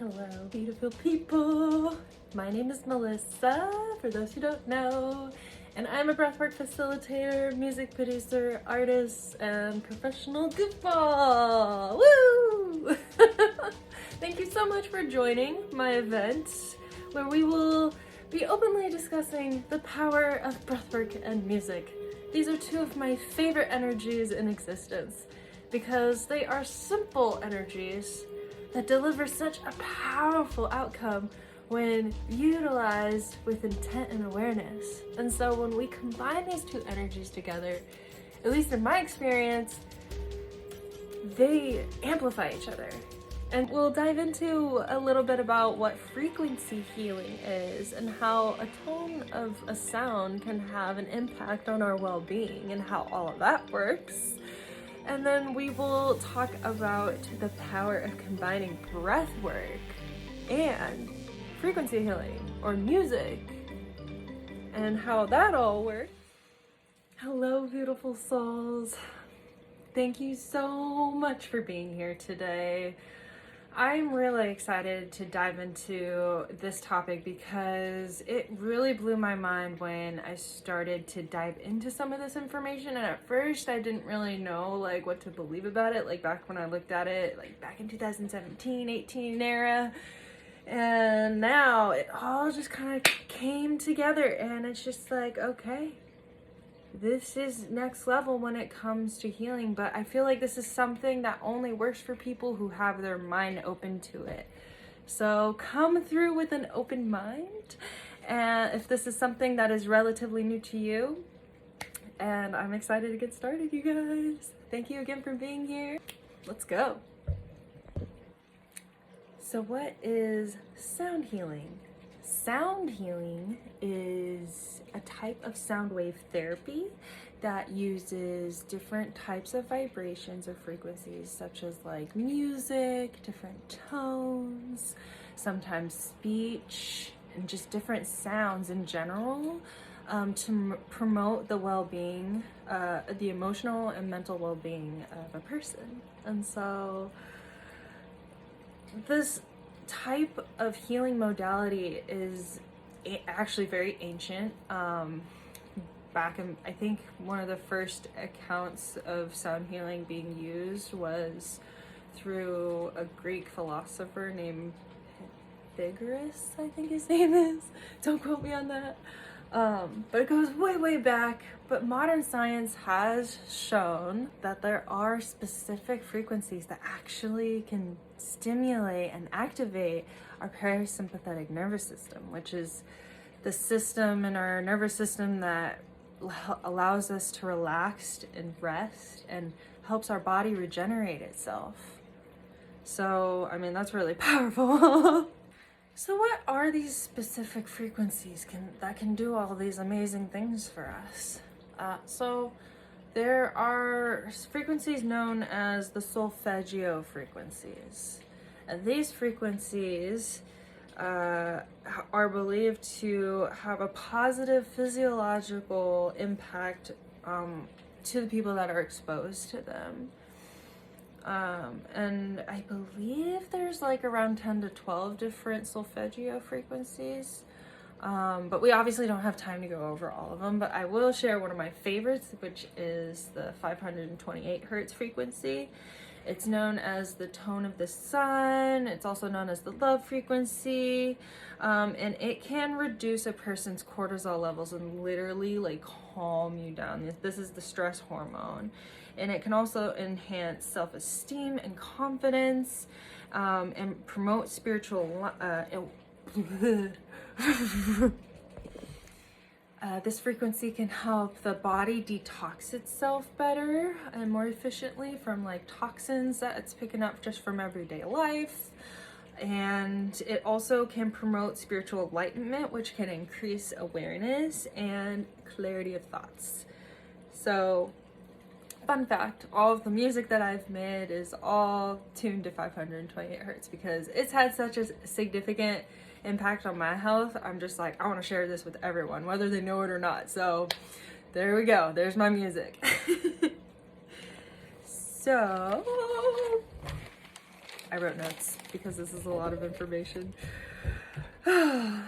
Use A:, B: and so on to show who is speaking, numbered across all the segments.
A: Hello, beautiful people. My name is Melissa, for those who don't know, and I'm a breathwork facilitator, music producer, artist, and professional goofball. Woo! Thank you so much for joining my event, where we will be openly discussing the power of breathwork and music. These are two of my favorite energies in existence because they are simple energies that deliver such a powerful outcome when utilized with intent and awareness. And so when we combine these two energies together, at least in my experience, they amplify each other. And we'll dive into a little bit about what frequency healing is and how a tone of a sound can have an impact on our well-being and how all of that works. And then we will talk about the power of combining breath work and frequency healing or music and how that all works. Hello, beautiful souls. Thank you so much for being here today. I'm really excited to dive into this topic because it really blew my mind when I started to dive into some of this information, and at first I didn't really know what to believe about it, back when I looked at it back in 2017, 18 era, and now it all just kind of came together, and it's just okay, this is next level when it comes to healing. But I feel like this is something that only works for people who have their mind open to it. So come through with an open mind. And if this is something that is relatively new to you, and I'm excited to get started, you guys. Thank you again for being here. Let's go. So what is sound healing? Sound healing is a type of sound wave therapy that uses different types of vibrations or frequencies, such as music, different tones, sometimes speech, and just different sounds in general to promote the well-being, the emotional and mental well-being of a person. And so this type of healing modality is actually very ancient. Back in, I think one of the first accounts of sound healing being used was through a Greek philosopher named Pythagoras, I think his name is. Don't quote me on that. But it goes way, way back. But modern science has shown that there are specific frequencies that actually can stimulate and activate our parasympathetic nervous system, which is the system in our nervous system that allows us to relax and rest and helps our body regenerate itself. So, I mean, that's really powerful. So what are these specific frequencies that can do all these amazing things for us? So there are frequencies known as the solfeggio frequencies. And these frequencies are believed to have a positive physiological impact to the people that are exposed to them. And I believe there's around 10 to 12 different solfeggio frequencies. But we obviously don't have time to go over all of them, but I will share one of my favorites, which is the 528 hertz frequency. It's known as the tone of the sun. It's also known as the love frequency. And it can reduce a person's cortisol levels and literally calm you down. This is the stress hormone. And it can also enhance self-esteem and confidence, and promote spiritual this frequency can help the body detox itself better and more efficiently from toxins that it's picking up just from everyday life. And it also can promote spiritual enlightenment, which can increase awareness and clarity of thoughts. So, fun fact, all of the music that I've made is all tuned to 528 hertz because it's had such a significant impact on my health. I'm just I want to share this with everyone, whether they know it or not. So there we go. There's my music. So I wrote notes because this is a lot of information.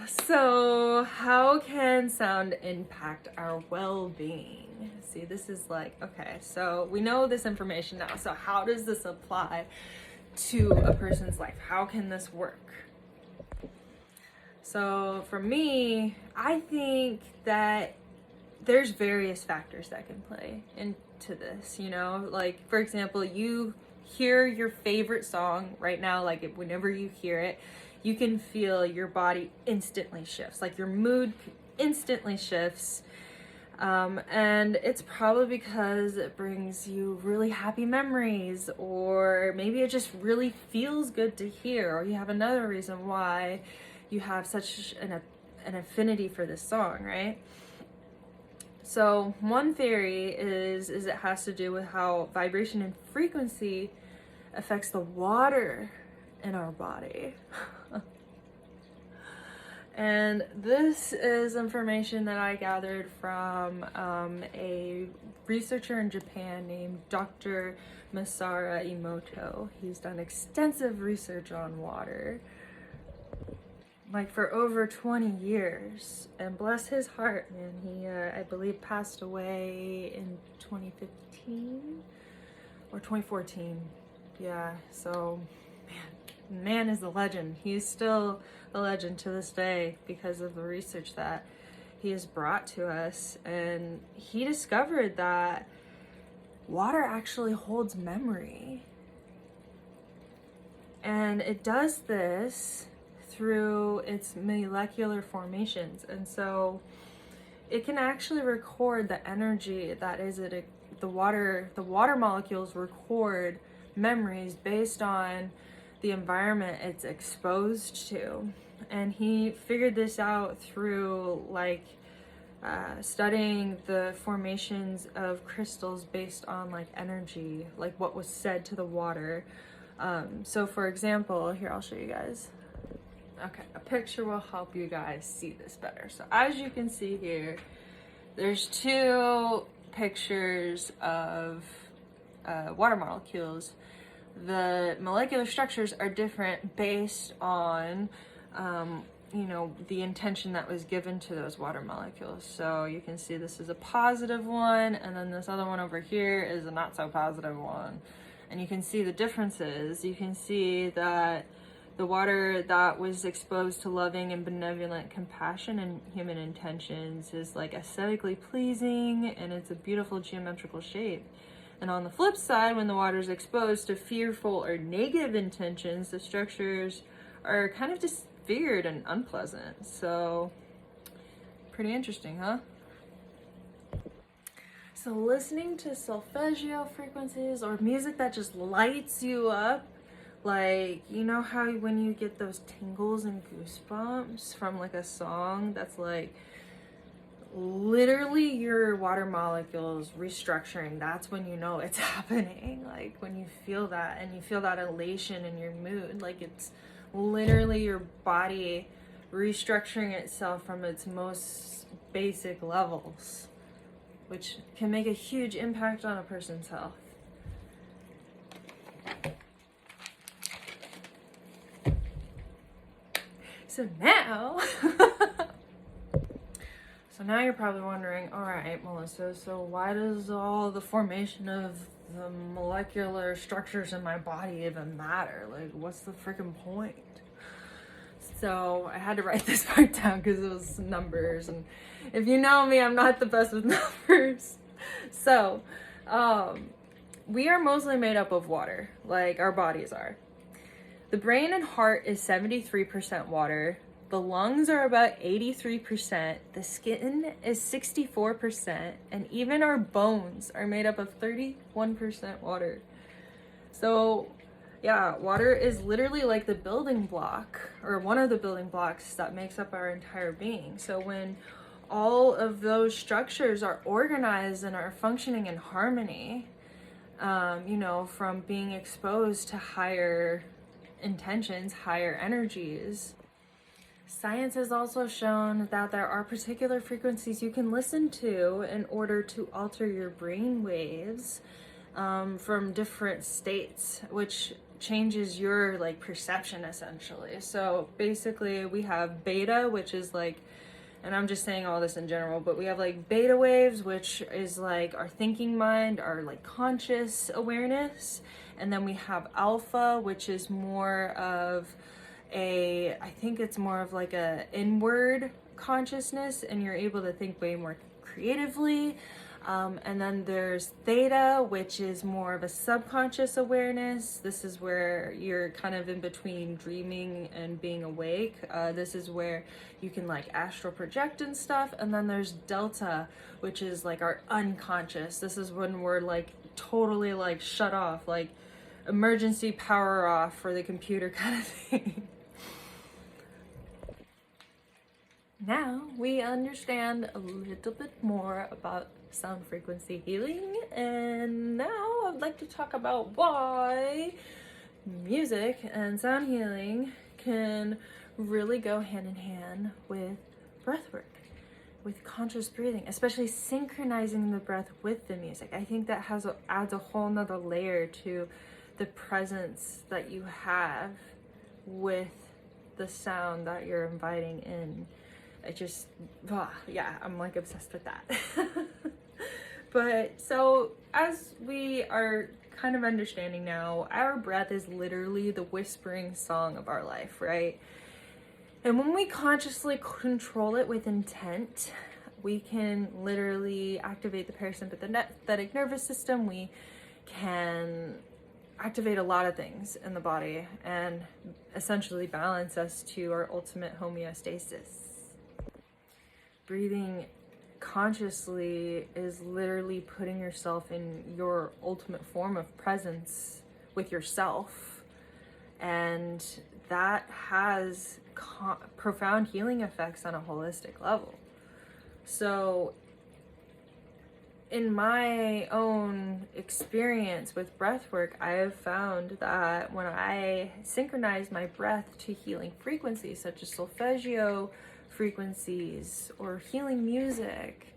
A: So how can sound impact our well-being? See, this is like, okay, so we know this information now. So how does this apply to a person's life? How can this work? So for me, I think that there's various factors that can play into this, you know, like for example, you hear your favorite song right now, like whenever you hear it, you can feel your body instantly shifts, like your mood instantly shifts. And it's probably because it brings you really happy memories, or maybe it just really feels good to hear, or you have another reason why you have such an affinity for this song, right? So one theory is it has to do with how vibration and frequency affects the water in our body. And this is information that I gathered from a researcher in Japan named Dr. Masaru Emoto. He's done extensive research on water, like for over 20 years, and bless his heart, man, he I believe passed away in 2015 or 2014. Yeah, so man is a legend. He's still a legend to this day because of the research that he has brought to us. And he discovered that water actually holds memory, and it does this through its molecular formations. And so it can actually record the energy that is it. The water molecules record memories based on the environment it's exposed to. And he figured this out through like studying the formations of crystals based on like energy, like what was said to the water. So for example, here, I'll show you guys. Okay, a picture will help you guys see this better. So as you can see here, there's two pictures of water molecules. The molecular structures are different based on, you know, the intention that was given to those water molecules. So you can see this is a positive one, and then this other one over here is a not so positive one. And you can see the differences. You can see that the water that was exposed to loving and benevolent compassion and human intentions is like aesthetically pleasing, and it's a beautiful geometrical shape. And on the flip side, when the water is exposed to fearful or negative intentions, the structures are kind of disfigured and unpleasant. So pretty interesting, huh? So listening to solfeggio frequencies or music that just lights you up, like, you know how when you get those tingles and goosebumps from like a song that's like literally your water molecules restructuring, that's when you know it's happening. Like when you feel that, and you feel that elation in your mood, like it's literally your body restructuring itself from its most basic levels, which can make a huge impact on a person's health. So now, you're probably wondering, all right, Melissa, so why does all the formation of the molecular structures in my body even matter? Like, what's the freaking point? So I had to write this part down because it was numbers, and if you know me, I'm not the best with numbers. So, we are mostly made up of water, like our bodies are. The brain and heart is 73% water. The lungs are about 83%. The skin is 64%. And even our bones are made up of 31% water. So yeah, water is literally like the building block, or one of the building blocks that makes up our entire being. So when all of those structures are organized and are functioning in harmony, you know, from being exposed to higher intentions, higher energies. Science has also shown that there are particular frequencies you can listen to in order to alter your brain waves from different states, which changes your like perception essentially. So basically we have beta, which is like, and I'm just saying all this in general, but we have like beta waves, which is like our thinking mind, our like conscious awareness. And then we have alpha, which is more of I think it's more of like a inward consciousness, and you're able to think way more creatively. And then there's theta, which is more of a subconscious awareness. This is where you're kind of in between dreaming and being awake. This is where you can like astral project and stuff. And then there's delta, which is like our unconscious. This is when we're like totally like shut off, like emergency power off for the computer kind of thing. Now we understand a little bit more about sound frequency healing, and now I'd like to talk about why music and sound healing can really go hand in hand with breathwork, with conscious breathing, especially synchronizing the breath with the music. I think that adds a whole nother layer to the presence that you have with the sound that you're inviting in. It just, yeah, I'm like obsessed with that. But so as we are kind of understanding now, our breath is literally the whispering song of our life, right? And when we consciously control it with intent, we can literally activate the parasympathetic nervous system. We can activate a lot of things in the body and essentially balance us to our ultimate homeostasis. Breathing consciously is literally putting yourself in your ultimate form of presence with yourself, and that has profound healing effects on a holistic level. So in my own experience with breathwork, I have found that when I synchronize my breath to healing frequencies such as solfeggio frequencies or healing music,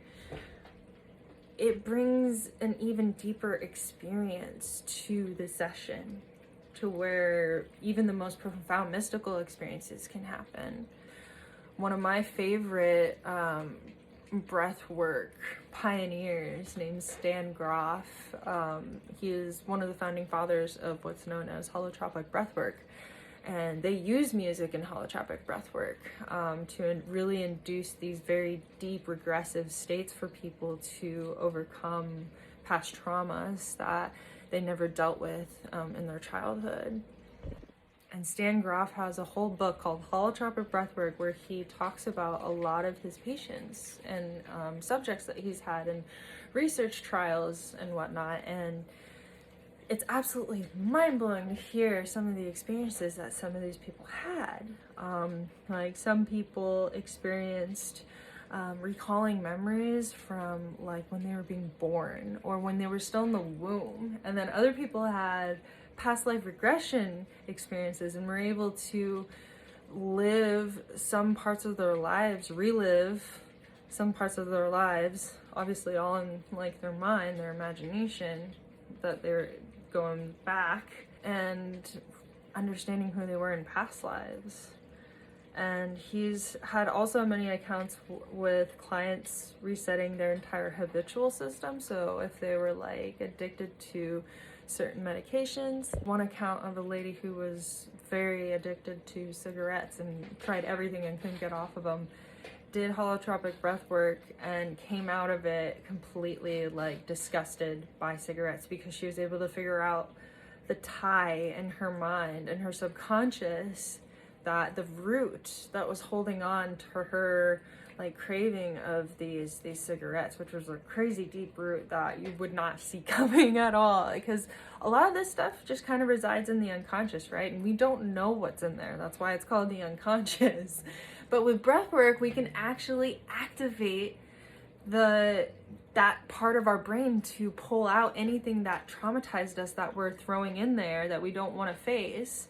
A: it brings an even deeper experience to the session, to where even the most profound mystical experiences can happen. One of my favorite breathwork pioneers named Stan Groff, he is one of the founding fathers of what's known as holotropic breathwork. And they use music in holotropic breathwork to really induce these very deep regressive states for people to overcome past traumas that they never dealt with in their childhood. And Stan Groff has a whole book called Holotropic Breathwork, where he talks about a lot of his patients and subjects that he's had in research trials and whatnot. And it's absolutely mind-blowing to hear some of the experiences that some of these people had. Like some people experienced recalling memories from like when they were being born or when they were still in the womb. And then other people had past life regression experiences and were able to live some parts of their lives, relive some parts of their lives, obviously all in like their mind, their imagination, that they're going back and understanding who they were in past lives. And he's had also many accounts with clients resetting their entire habitual system. So if they were like addicted to certain medications, one account of a lady who was very addicted to cigarettes and tried everything and couldn't get off of them, did holotropic breathwork and came out of it completely like disgusted by cigarettes, because she was able to figure out the tie in her mind and her subconscious, that the root that was holding on to her like craving of these cigarettes, which was a crazy deep root that you would not see coming at all, because a lot of this stuff just kind of resides in the unconscious, right? And we don't know what's in there. That's why it's called the unconscious. But with breathwork, we can actually activate that part of our brain to pull out anything that traumatized us that we're throwing in there that we don't want to face,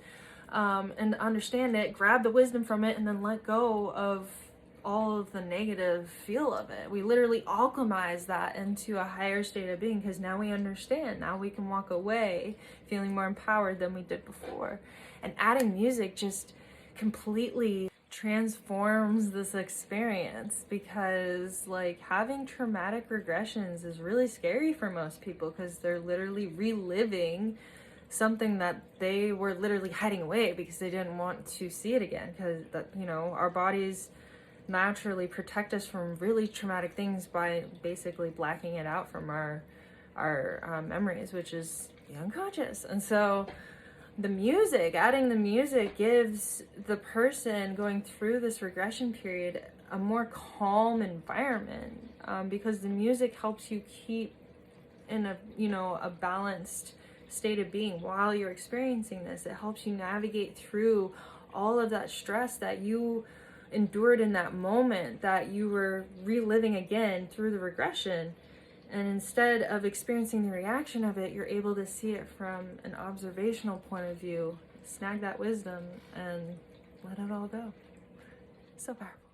A: and understand it, grab the wisdom from it, and then let go of all of the negative feel of it. We literally alchemize that into a higher state of being, because now we understand. Now we can walk away feeling more empowered than we did before. And adding music just completely transforms this experience, because like having traumatic regressions is really scary for most people, because they're literally reliving something that they were literally hiding away because they didn't want to see it again, because that, you know, our bodies naturally protect us from really traumatic things by basically blacking it out from our memories, which is the unconscious. And so the music, adding the music, gives the person going through this regression period a more calm environment, because the music helps you keep in a, you know, a balanced state of being while you're experiencing this. It helps you navigate through all of that stress that you endured in that moment, that you were reliving again through the regression. And instead of experiencing the reaction of it, you're able to see it from an observational point of view, snag that wisdom, and let it all go. So powerful.